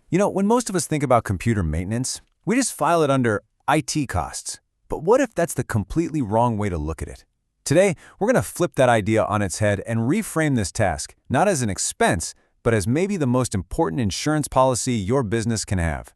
When most of us think about computer maintenance, we just file it under IT costs. But what if that's the completely wrong way to look at it? Today, we're going to flip that idea on its head and reframe this task, not as an expense, but as maybe the most important insurance policy your business can have.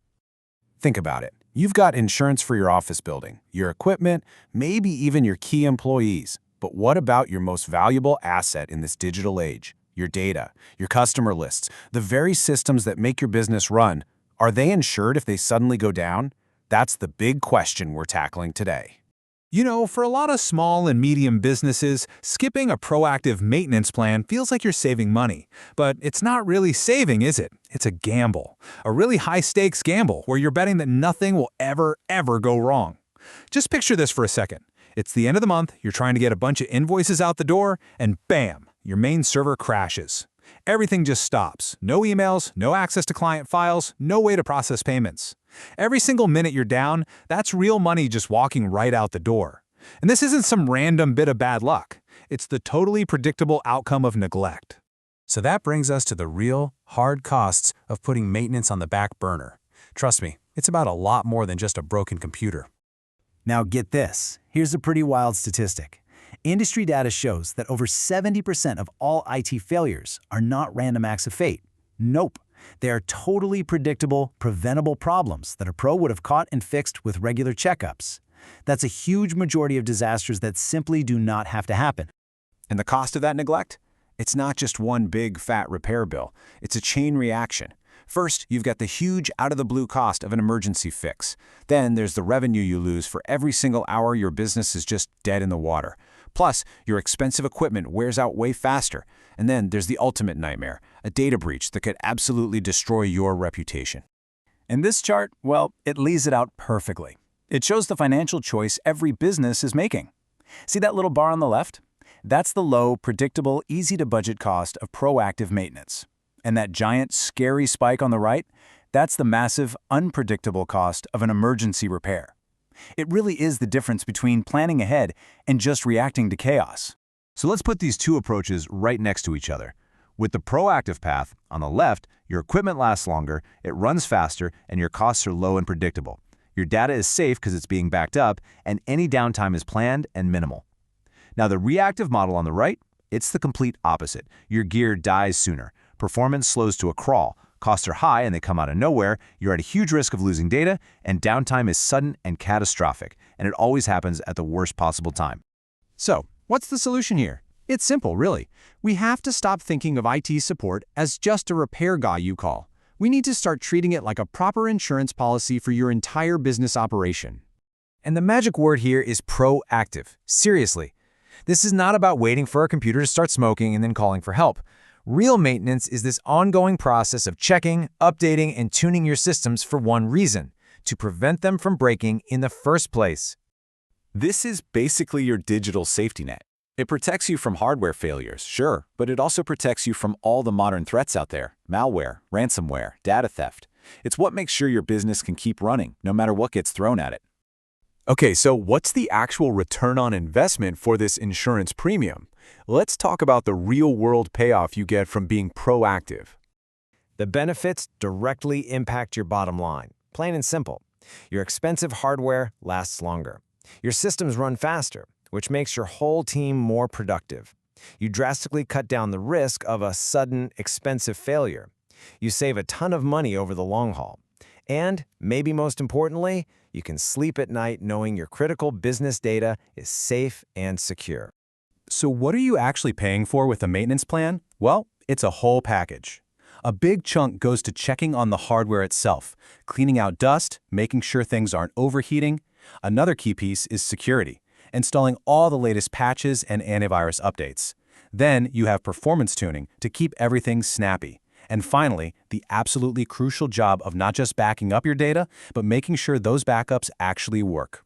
Think about it. You've got insurance for your office building, your equipment, maybe even your key employees. But what about your most valuable asset in this digital age? Your data, your customer lists, the very systems that make your business run. Are they insured if they suddenly go down? That's the big question we're tackling today. For a lot of small and medium businesses, skipping a proactive maintenance plan feels like you're saving money. But it's not really saving, is it? It's a gamble. A really high-stakes gamble where you're betting that nothing will ever go wrong. Just picture this for a second. It's the end of the month, you're trying to get a bunch of invoices out the door, and bam, your main server crashes. Everything just stops. No emails, no access to client files, no way to process payments. Every single minute you're down, that's real money just walking right out the door. And this isn't some random bit of bad luck. It's the totally predictable outcome of neglect. So that brings us to the real, hard costs of putting maintenance on the back burner. Trust me, it's about a lot more than just a broken computer. Now get this. Here's a pretty wild statistic. Industry data shows that over 70% of all IT failures are not random acts of fate. Nope. They are totally predictable, preventable problems that a pro would have caught and fixed with regular checkups. That's a huge majority of disasters that simply do not have to happen. And the cost of that neglect? It's not just one big, fat repair bill. It's a chain reaction. First, you've got the huge out-of-the-blue cost of an emergency fix. Then there's the revenue you lose for every single hour your business is just dead in the water. Plus, your expensive equipment wears out way faster. And then there's the ultimate nightmare, a data breach that could absolutely destroy your reputation. And this chart, well, it lays it out perfectly. It shows the financial choice every business is making. See that little bar on the left? That's the low, predictable, easy-to-budget cost of proactive maintenance. And that giant, scary spike on the right, that's the massive, unpredictable cost of an emergency repair. It really is the difference between planning ahead and just reacting to chaos. So let's put these two approaches right next to each other. With the proactive path, on the left, your equipment lasts longer, it runs faster, and your costs are low and predictable. Your data is safe because it's being backed up, and any downtime is planned and minimal. Now, the reactive model on the right, it's the complete opposite. Your gear dies sooner. Performance slows to a crawl. Costs are high and they come out of nowhere. You're at a huge risk of losing data, and downtime is sudden and catastrophic, and it always happens at the worst possible time. So, what's the solution here? It's simple, really. We have to stop thinking of IT support as just a repair guy you call. We need to start treating it like a proper insurance policy for your entire business operation. And the magic word here is proactive. Seriously. This is not about waiting for a computer to start smoking and then calling for help. Real maintenance is this ongoing process of checking, updating, and tuning your systems for one reason: to prevent them from breaking in the first place. This is basically your digital safety net. It protects you from hardware failures, sure, but it also protects you from all the modern threats out there: malware, ransomware, data theft. It's what makes sure your business can keep running, no matter what gets thrown at it. Okay, so what's the actual return on investment for this insurance premium? Let's talk about the real-world payoff you get from being proactive. The benefits directly impact your bottom line. Plain and simple. Your expensive hardware lasts longer. Your systems run faster, which makes your whole team more productive. You drastically cut down the risk of a sudden, expensive failure. You save a ton of money over the long haul. And, maybe most importantly, you can sleep at night knowing your critical business data is safe and secure. So what are you actually paying for with a maintenance plan? Well, it's a whole package. A big chunk goes to checking on the hardware itself, cleaning out dust, making sure things aren't overheating. Another key piece is security, installing all the latest patches and antivirus updates. Then you have performance tuning to keep everything snappy. And finally, the absolutely crucial job of not just backing up your data, but making sure those backups actually work.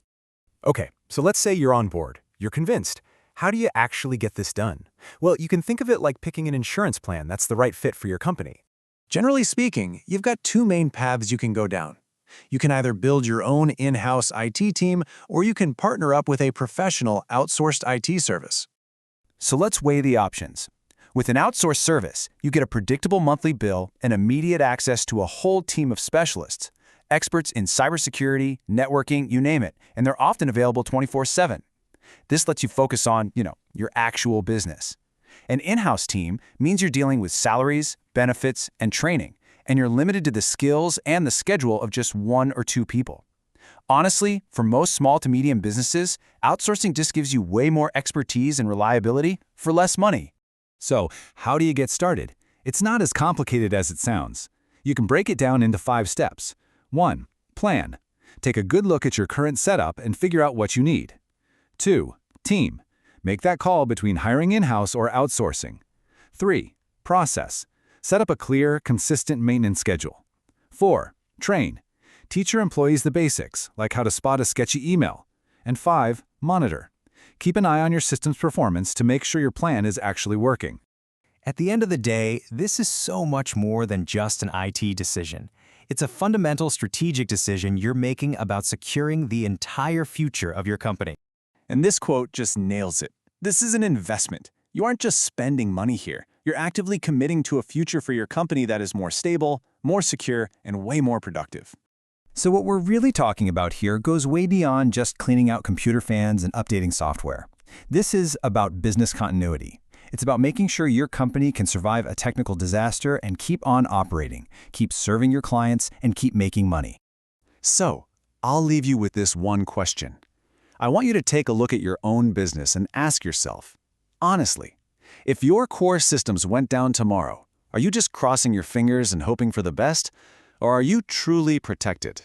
Okay, so let's say you're on board. You're convinced. How do you actually get this done? Well, you can think of it like picking an insurance plan that's the right fit for your company. Generally speaking, you've got two main paths you can go down. You can either build your own in-house IT team, or you can partner up with a professional outsourced IT service. So let's weigh the options. With an outsourced service, you get a predictable monthly bill and immediate access to a whole team of specialists, experts in cybersecurity, networking, you name it, and they're often available 24/7. This lets you focus on, your actual business. An in-house team means you're dealing with salaries, benefits, and training, and you're limited to the skills and the schedule of just 1 or 2 people. Honestly, for most small to medium businesses, outsourcing just gives you way more expertise and reliability for less money. So, how do you get started? It's not as complicated as it sounds. You can break it down into 5 steps. 1. Plan. Take a good look at your current setup and figure out what you need. 2. Team. Make that call between hiring in-house or outsourcing. 3. Process. Set up a clear, consistent maintenance schedule. 4. Train. Teach your employees the basics, like how to spot a sketchy email. And 5. Monitor. Keep an eye on your system's performance to make sure your plan is actually working. At the end of the day, this is so much more than just an IT decision. It's a fundamental strategic decision you're making about securing the entire future of your company. And this quote just nails it. This is an investment. You aren't just spending money here. You're actively committing to a future for your company that is more stable, more secure, and way more productive. So what we're really talking about here goes way beyond just cleaning out computer fans and updating software. This is about business continuity. It's about making sure your company can survive a technical disaster and keep on operating, keep serving your clients, and keep making money. So, I'll leave you with this one question. I want you to take a look at your own business and ask yourself, honestly, if your core systems went down tomorrow, are you just crossing your fingers and hoping for the best? Or are you truly protected?